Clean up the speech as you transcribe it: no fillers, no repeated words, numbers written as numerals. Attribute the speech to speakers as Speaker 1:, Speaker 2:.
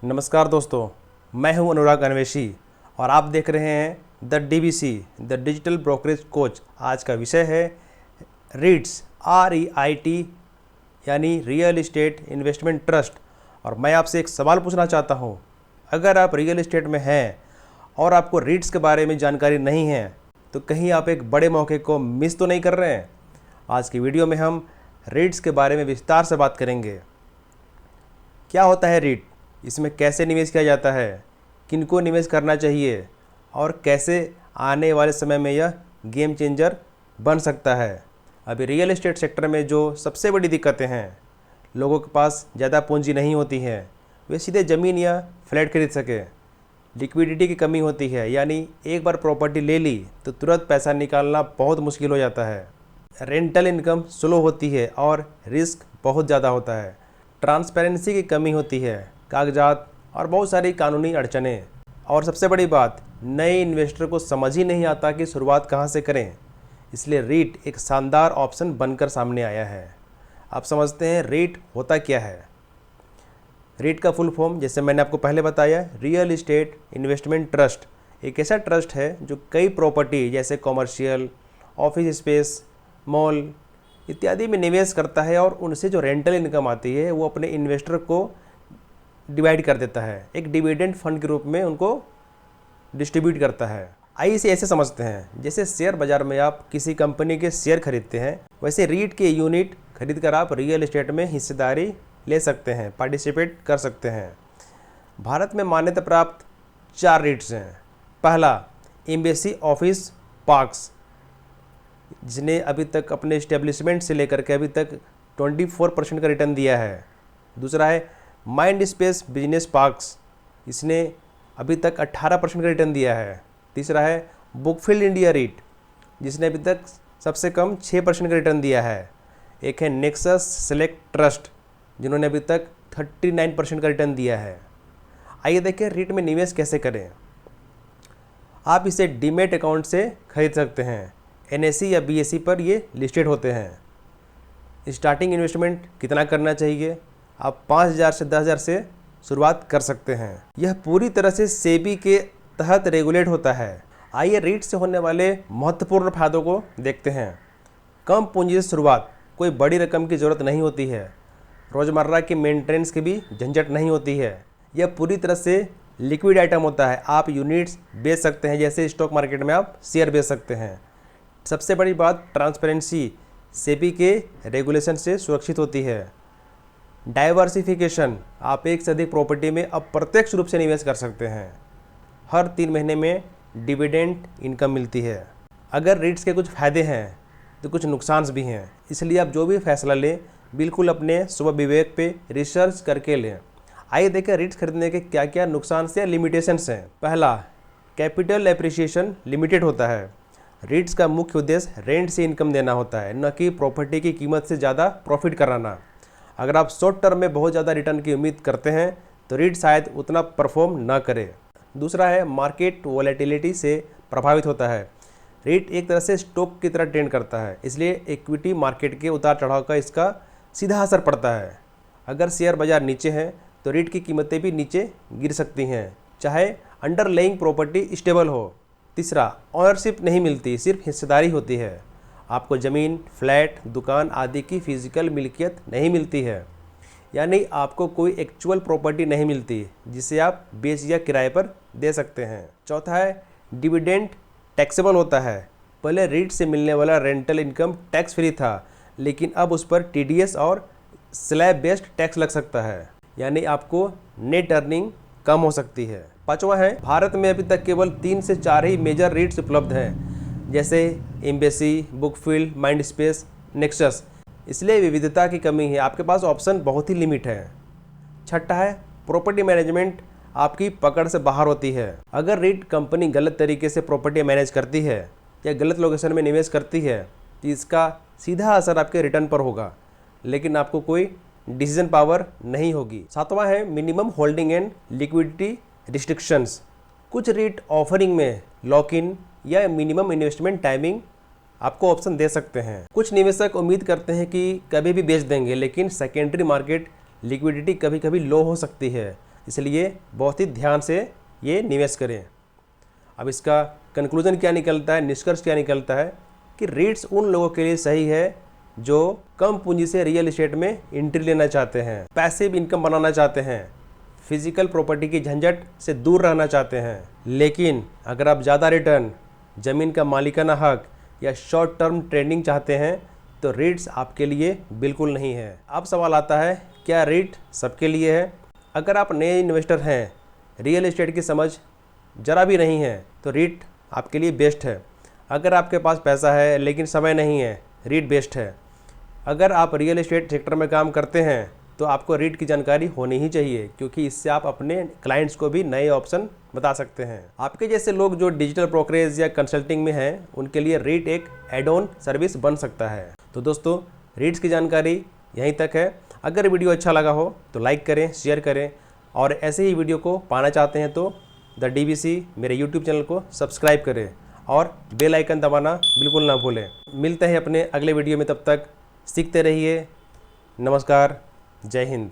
Speaker 1: नमस्कार दोस्तों, मैं हूं अनुराग अन्वेशी और आप देख रहे हैं the DBC the digital brokerage coach. आज का विषय है रीट्स REIT यानी रियल इस्टेट इन्वेस्टमेंट ट्रस्ट। और मैं आपसे एक सवाल पूछना चाहता हूं, अगर आप रियल इस्टेट में हैं और आपको रीट्स के बारे में जानकारी नहीं है तो कहीं आप एक बड़े मौके को मिस तो नहीं कर रहे हैं। आज की वीडियो में हम रीट्स के बारे में विस्तार से बात करेंगे। क्या होता है रीट, इसमें कैसे निवेश किया जाता है, किनको निवेश करना चाहिए और कैसे आने वाले समय में यह गेम चेंजर बन सकता है। अभी रियल एस्टेट सेक्टर में जो सबसे बड़ी दिक्कतें हैं, लोगों के पास ज़्यादा पूंजी नहीं होती है, वे सीधे ज़मीन या फ्लैट खरीद सके। लिक्विडिटी की कमी होती है, यानी एक बार प्रॉपर्टी ले ली तो तुरंत पैसा निकालना बहुत मुश्किल हो जाता है। रेंटल इनकम स्लो होती है और रिस्क बहुत ज़्यादा होता है। ट्रांसपेरेंसी की कमी होती है, कागजात और बहुत सारी कानूनी अड़चनें। और सबसे बड़ी बात, नए इन्वेस्टर को समझ ही नहीं आता कि शुरुआत कहाँ से करें। इसलिए रीट एक शानदार ऑप्शन बनकर सामने आया है। आप समझते हैं रीट होता क्या है। रीट का फुल फॉर्म, जैसे मैंने आपको पहले बताया, रियल इस्टेट इन्वेस्टमेंट ट्रस्ट एक ऐसा ट्रस्ट है जो कई प्रॉपर्टी जैसे कॉमर्शियल, ऑफिस स्पेस, मॉल इत्यादि में निवेश करता है और उनसे जो रेंटल इनकम आती है वो अपने इन्वेस्टर को डिवाइड कर देता है, एक डिविडेंड फंड के रूप में उनको डिस्ट्रीब्यूट करता है। आइए इसे ऐसे समझते हैं, जैसे शेयर बाजार में आप किसी कंपनी के शेयर खरीदते हैं, वैसे रीट के यूनिट खरीद कर आप रियल एस्टेट में हिस्सेदारी ले सकते हैं, पार्टिसिपेट कर सकते हैं। भारत में मान्यता प्राप्त 4 रीट्स हैं। पहला, एम्बेसी ऑफिस पार्क्स, जिसने अभी तक अपने इस्टेब्लिशमेंट से लेकर के अभी तक 24% का रिटर्न दिया है। दूसरा है माइंड स्पेस बिजनेस पार्क्स, इसने अभी तक 18% का रिटर्न दिया है। तीसरा है बुकफील्ड इंडिया रीट, जिसने अभी तक सबसे कम 6% का रिटर्न दिया है। एक है नेक्सस सेलेक्ट ट्रस्ट, जिन्होंने अभी तक 39% का रिटर्न दिया है। आइए देखें रीट में निवेश कैसे करें। आप इसे डीमेट अकाउंट से खरीद सकते हैं। NSE या BSE पर ये लिस्टेड होते हैं। स्टार्टिंग इन्वेस्टमेंट कितना करना चाहिए? आप 5,000 से 10,000 से शुरुआत कर सकते हैं। यह पूरी तरह से सेबी के तहत रेगुलेट होता है। आइए रीट से होने वाले महत्वपूर्ण फायदों को देखते हैं। कम पूंजी से शुरुआत, कोई बड़ी रकम की ज़रूरत नहीं होती है। रोज़मर्रा की मेंटेनेंस की भी झंझट नहीं होती है। यह पूरी तरह से लिक्विड आइटम होता है। आप यूनिट्स बेच सकते हैं, जैसे स्टॉक मार्केट में आप शेयर बेच सकते हैं। सबसे बड़ी बात, ट्रांसपेरेंसी सेबी के रेगुलेशन से सुरक्षित होती है। डाइवर्सिफिकेशन, आप एक से अधिक प्रॉपर्टी में अप्रत्यक्ष रूप से निवेश कर सकते हैं। हर 3 महीने में डिविडेंड इनकम मिलती है। अगर रीट्स के कुछ फ़ायदे हैं तो कुछ नुकसान भी हैं, इसलिए आप जो भी फैसला लें बिल्कुल अपने स्व विवेक पे रिसर्च करके लें। आइए देखें रीट्स खरीदने के क्या क्या नुकसान या लिमिटेशंस हैं। पहला, कैपिटल एप्रिसिएशन लिमिटेड होता है। रीट्स का मुख्य उद्देश्य रेंट से इनकम देना होता है, न कि प्रॉपर्टी की कीमत से ज़्यादा प्रॉफिट कराना। अगर आप शॉर्ट टर्म में बहुत ज़्यादा रिटर्न की उम्मीद करते हैं तो रीट शायद उतना परफॉर्म ना करे। दूसरा है मार्केट वॉलेटिलिटी से प्रभावित होता है। रीट एक तरह से स्टॉक की तरह ट्रेंड करता है, इसलिए इक्विटी मार्केट के उतार चढ़ाव का इसका सीधा असर पड़ता है। अगर शेयर बाजार नीचे है तो रीट की कीमतें भी नीचे गिर सकती हैं, चाहे अंडरलाइंग प्रॉपर्टी स्टेबल हो। तीसरा, ऑनरशिप नहीं मिलती, सिर्फ हिस्सेदारी होती है। आपको ज़मीन, फ्लैट, दुकान आदि की फिजिकल मिल्कियत नहीं मिलती है, यानी आपको कोई एक्चुअल प्रॉपर्टी नहीं मिलती जिसे आप बेच या किराए पर दे सकते हैं। चौथा है डिविडेंड टैक्सेबल होता है। पहले रीट से मिलने वाला रेंटल इनकम टैक्स फ्री था, लेकिन अब उस पर TDS और स्लैब बेस्ड टैक्स लग सकता है, यानी आपको नेट अर्निंग कम हो सकती है। पाँचवा है, भारत में अभी तक केवल 3 से 4 ही मेजर रीट्स उपलब्ध हैं, जैसे एम्बेसी, बुकफील्ड, माइंड स्पेस, नेक्सस। इसलिए विविधता की कमी है, आपके पास ऑप्शन बहुत ही लिमिट है। छठा है प्रॉपर्टी मैनेजमेंट आपकी पकड़ से बाहर होती है। अगर रीट कंपनी गलत तरीके से प्रॉपर्टी मैनेज करती है या गलत लोकेशन में निवेश करती है तो इसका सीधा असर आपके रिटर्न पर होगा, लेकिन आपको कोई डिसीजन पावर नहीं होगी। सातवां है minimum holding and liquidity restrictions. कुछ रीट ऑफरिंग में लॉक इन या मिनिमम इन्वेस्टमेंट टाइमिंग आपको ऑप्शन दे सकते हैं। कुछ निवेशक उम्मीद करते हैं कि कभी भी बेच देंगे, लेकिन सेकेंडरी मार्केट लिक्विडिटी कभी कभी लो हो सकती है, इसलिए बहुत ही ध्यान से ये निवेश करें। अब इसका कंक्लूजन क्या निकलता है, निष्कर्ष क्या निकलता है कि रीट्स उन लोगों के लिए सही है जो कम पूंजी से रियल एस्टेट में एंट्री लेना चाहते हैं, पैसिव इनकम बनाना चाहते हैं, फिजिकल प्रॉपर्टी की झंझट से दूर रहना चाहते हैं। लेकिन अगर आप ज़्यादा रिटर्न, ज़मीन का मालिकाना हक या शॉर्ट टर्म ट्रेडिंग चाहते हैं तो रीट्स आपके लिए बिल्कुल नहीं है। अब सवाल आता है, क्या रीट सबके लिए है? अगर आप नए इन्वेस्टर हैं, रियल एस्टेट की समझ ज़रा भी नहीं है तो रीट आपके लिए बेस्ट है। अगर आपके पास पैसा है लेकिन समय नहीं है, रीट बेस्ट है। अगर आप रियल एस्टेट सेक्टर में काम करते हैं तो आपको रीट की जानकारी होनी ही चाहिए, क्योंकि इससे आप अपने क्लाइंट्स को भी नए ऑप्शन बता सकते हैं। आपके जैसे लोग जो डिजिटल ब्रोकरेज या कंसल्टिंग में हैं, उनके लिए रीट एक एड ऑन सर्विस बन सकता है। तो दोस्तों, रीट्स की जानकारी यहीं तक है। अगर वीडियो अच्छा लगा हो तो लाइक करें, शेयर करें, और ऐसे ही वीडियो को पाना चाहते हैं तो द डीबीसी मेरे यूट्यूब चैनल को सब्सक्राइब करें और बेल आइकन दबाना बिल्कुल ना भूलें। मिलते हैं अपने अगले वीडियो में, तब तक सीखते रहिए। नमस्कार, जय हिंद।